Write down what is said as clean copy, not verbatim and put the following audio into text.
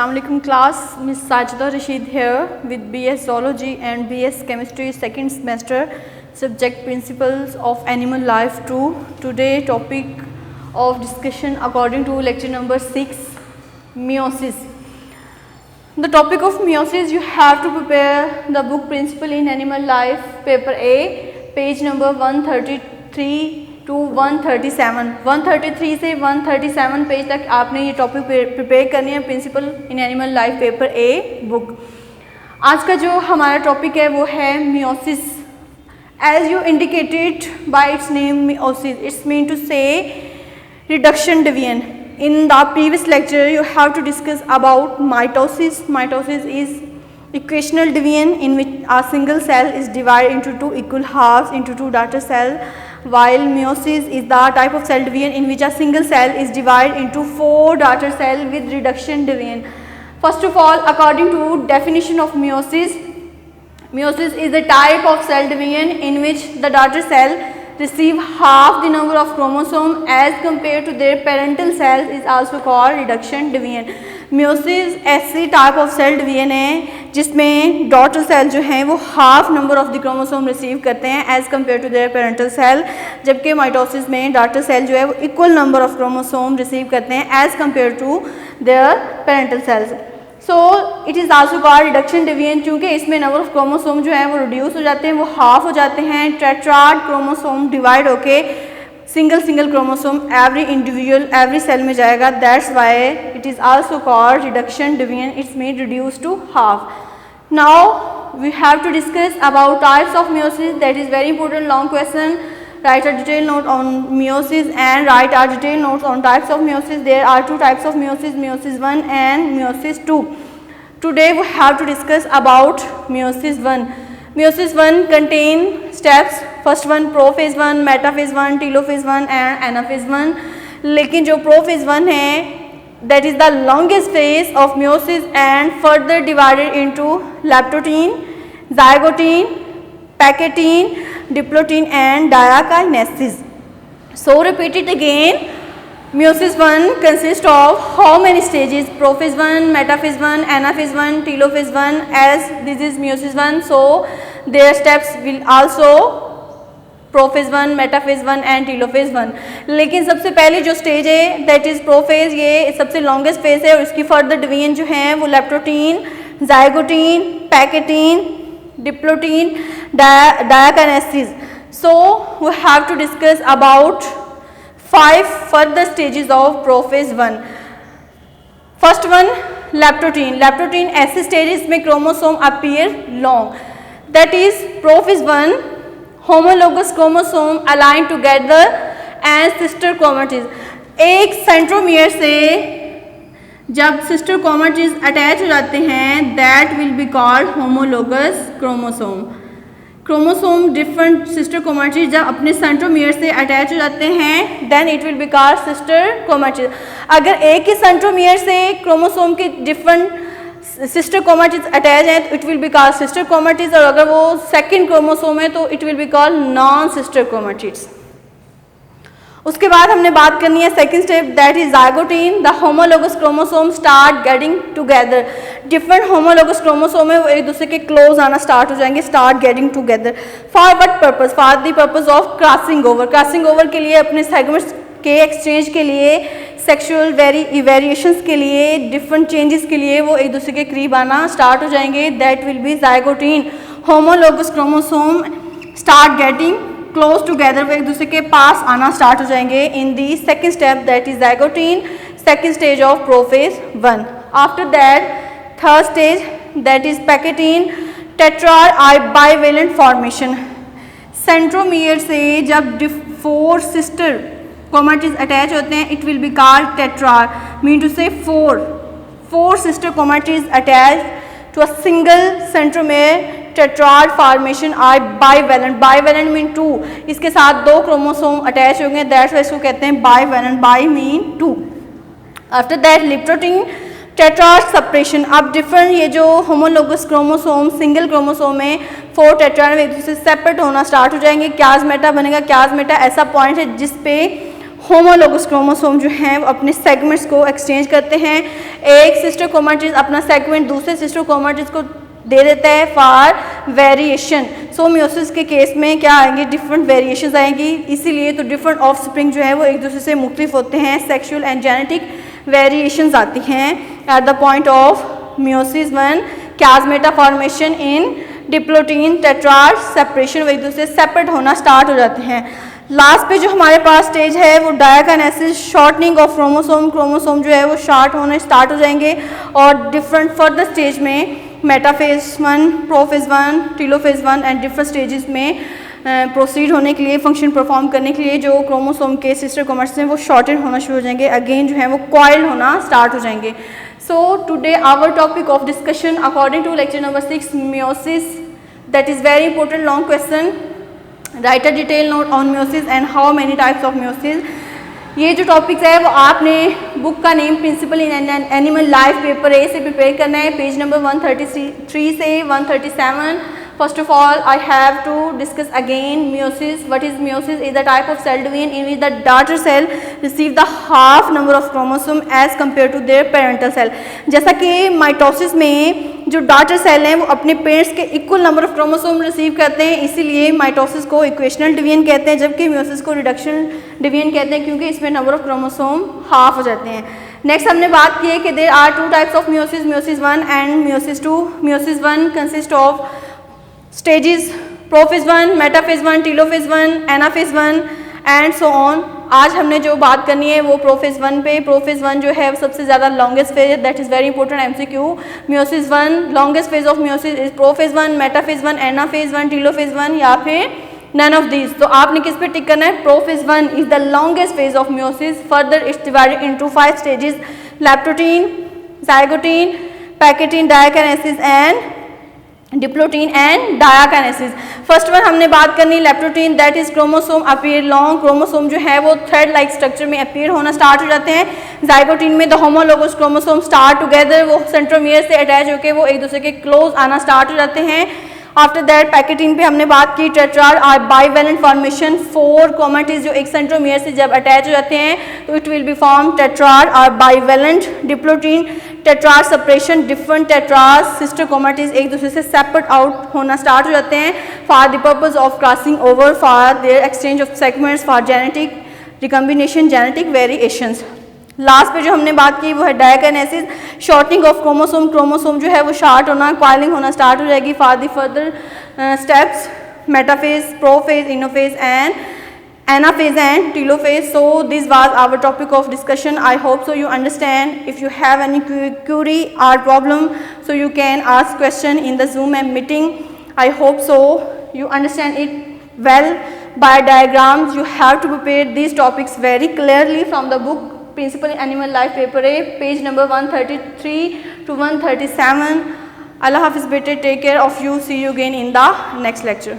Assalamualaikum class, Miss Sajida Rashid here with BS Zoology and BS Chemistry second semester subject Principles of Animal Life 2. Today topic of discussion according to lecture number 6, meiosis. The topic of meiosis, you have to prepare the book Principle in Animal Life paper A, page number 133 to 137. 133 से 137 page तक आपने ये topic prepare करनी है principle in animal life paper A book. आज का जो हमारा टॉपिक है वो है meiosis. As you indicated by its name meiosis, it's mean to say reduction division. In the previous lecture you have to discuss about mitosis. Mitosis is equational division in which a single cell is divided into two equal halves into two daughter cells, while meiosis is the type of cell division in which a single cell is divided into four daughter cells with reduction division. First of all, according to definition of meiosis, meiosis is the type of cell division in which the daughter cell receive half the number of chromosome as compared to their parental cells is also called reduction division. meiosis ऐसी type of cell division है जिसमें daughter cell जो हैं वो half number of the chromosome receive करते हैं as compare to their parental cell, जबकि mitosis में डॉटर सेल जो है वो equal number of chromosome receive करते हैं as compare to their parental cells. So it is also called reduction division क्योंकि इसमें नंबर ऑफ क्रोमोसोम जो है वो रिड्यूस हो जाते हैं, वो हाफ हो जाते हैं. टेट्राड क्रोमोसोम डिवाइड होके single chromosome every individual every cell में जाएगा. That's why it is also called reduction division. It's mean reduce to half. Now we have to discuss about types of meiosis. That is very important long question. Write a detailed note on meiosis and write a detailed notes on types of meiosis. There are two types of meiosis, meiosis 1 and meiosis 2. Today we have to discuss about meiosis 1. Meiosis 1 contain steps. First one prophase 1, metaphase 1, telophase 1 and anaphase 1. लेकिन जो prophase 1 है that is the longest phase of meiosis and further divided into leptotene, zygotene, pachytene, diplotin and diakinesis. So repeat it again. Meiosis 1 consists of how many stages? Prophase 1, metaphase 1, anaphase 1, telophase 1. As this is meiosis 1, so their steps will also prophase 1, metaphase 1 and telophase 1. लेकिन सबसे पहले जो stage है that is prophase, ये सबसे longest phase है और इसकी further division जो है वो leptotene, zygotene, pachytene, diplotin, diakinesis. So we have to discuss about 5 further stages of prophase 1. First one leptotene. Leptotene ऐसे stage इसमें chromosome appear long. That is prophase 1, homologous chromosome aligned together and sister chromatins. एक centromere से जब sister chromatids attach हो जाते हैं that will be called homologous chromosome. Chromosome different sister chromatids जब अपने सेंट्रोमियर से अटैच हो जाते हैं then it will be called sister chromatids. अगर एक ही सेंट्रोमियर से क्रोमोसोम के डिफरेंट सिस्टर क्रोमैटिड्स अटैच हैं तो it will be called sister chromatids, और अगर वो सेकेंड क्रोमोसोम है तो it will be called non sister chromatids. उसके बाद हमने बात करनी है second step that is zygotene. The homologous chromosome start getting together. Different homologous chromosome है वो एक दूसरे के क्लोज आना स्टार्ट हो जाएंगे, start getting together. For what purpose? For the purpose of crossing over. Crossing over के लिए अपने सेगमेंट्स के एक्सचेंज के लिए, सेक्सुअल वेरिएशंस के लिए, डिफरेंट चेंजेस के लिए वो एक दूसरे के करीब आना स्टार्ट हो जाएंगे. That will be zygotene. Homologous chromosome start getting close together, वो एक दूसरे के पास आना स्टार्ट हो जाएंगे in the second step that is zygotene, second stage of prophase 1. After that third stage that is pachytene, tetrad bivalent formation. Centromere से जब 4 सिस्टर क्रोमैटिड्स अटैच होते हैं it will be called tetrad. Mean to say 4 sister chromatids attach to a single centromere. Tetrad formation or bivalent. Bivalent mean 2. इसके साथ 2 chromosome attach होंगे that's why इसको कहते हैं bivalent. Bi mean 2. After that leptotene, tetrad separation. अब different ये जो homologous chromosome single chromosome में 4 टेट्राड एक दूसरे से सेपरेट होना स्टार्ट हो जाएंगे. क्याजमेटा बनेगा. क्याजमेटा ऐसा पॉइंट है जिस पे होमोलोगस क्रोमोसोम जो हैं वो अपने सेगमेंट्स को एक्सचेंज करते हैं। एक सिस्टर क्रोमैटिड्स अपना सेगमेंट दूसरे सिस्टर क्रोमैटिड्स को दे देता है फॉर वेरिएशन। सो मियोसिस के केस में क्या आएंगे, डिफरेंट वेरिएशंस आएंगी, इसीलिए तो डिफरेंट ऑफस्प्रिंग जो है वो एक दूसरे से मुख्तलिफ होते हैं। सेक्शुअल एंड जेनेटिक वेरिएशंस आती हैं at the point of meiosis 1, chiasmata formation in diplotene tetrad separation, वो एक दूसरे से सेपरेट होना स्टार्ट हो जाते हैं। लास्ट पे जो हमारे पास स्टेज है वो diakinesis, shortening of chromosome, chromosome जो है वो शॉर्ट होने स्टार्ट हो जाएंगे और डिफरेंट फर्दर स्टेज में metaphase 1, prophase 1, telophase 1 and different stages में प्रोसीड होने के लिए, फंक्शन परफॉर्म करने के लिए जो क्रोमोसोम के सिस्टर क्रोमैटिड्स हैं वो शॉर्टेड होना शुरू हो जाएंगे, अगेन जो है वो कॉइल्ड होना स्टार्ट हो जाएंगे। So today our topic of discussion according to lecture number 6 meiosis, that is very important long question, write a detailed note on meiosis and how many types of meiosis। ये जो topics है वो आपने book का name principle in animal life paper A से prepare करना है, page number 133 से 137। First of all, I have to discuss again meiosis. What is meiosis? Is the type of cell division in which the daughter cell receive the half number of chromosome as compared to their parental cell। जैसा कि mitosis में जो daughter cell हैं वो अपने parents के equal number of chromosome receive करते हैं, इसीलिए माइटोसिस को इक्वेशनल डिवीजन कहते हैं, जबकि मियोसिस को रिडक्शन डिवीजन कहते हैं क्योंकि इसमें नंबर ऑफ क्रोमोसोम हाफ हो जाते हैं। नेक्स्ट हमने बात की है कि there are 2 types of meiosis, meiosis 1 and meiosis 2। Meiosis 1 consist of stages prophase 1, metaphase 1, telophase 1, anaphase 1 and so on. आज हमने जो बात करनी है वो प्रोफेज 1 पे। प्रोफेज 1 जो है सबसे ज़्यादा लॉन्गेस्ट फेज है, that is very important MCQ। Meiosis 1 longest phase of meiosis is prophase 1, metaphase 1, anaphase 1, telophase 1 या फिर नन ऑफ दीज। तो आपने किस पे टिक करना है, prophase 1 is the longest phase of meiosis. Further it's divided into 5 stages, leptotene, zygotene, pachytene, diakinesis and diplotene and diakinesis. First one हमने बात करनी leptotene, that is chromosome appear long, chromosome जो है वो थ्रेड लाइक स्ट्रक्चर में appear होना start हो जाते हैं। जाइगोटीन में the homologous chromosome start together, वो सेंट्रोमियर से अटैच होकर वो एक दूसरे के क्लोज आना स्टार्ट हो जाते हैं। आफ्टर दैट पैकेटीन पे हमने बात की टेट्राड और बाइवेलेंट फॉर्मेशन, 4 क्रोमैटिड्स जो एक सेंट्रोमियर से जब अटैच हो जाते हैं तो it will be form tetrad और bivalent. Diplotene tetrad separation, different tetrad sister chromatids एक दूसरे से सेपरेट आउट होना स्टार्ट हो जाते हैं for the purpose of crossing over, for their exchange of segments, for genetic recombination, genetic variations. Last पे जो हमने बात की वो है diakinesis, shortening of chromosome, chromosome जो है वो शॉर्ट होना, कॉइलिंग होना स्टार्ट हो जाएगी for the further steps, metaphase, prophase, anaphase and anaphase and telophase. So this was our topic of discussion. I hope so you understand. If you have any query or problem, so you can ask question in the Zoom meeting. I hope so you understand it well. By diagrams you have to prepare these topics very clearly from the book Principle in Animal Life paper A, page number 133 to 137. Allah Hafiz, better take care of you. See you again in the next lecture.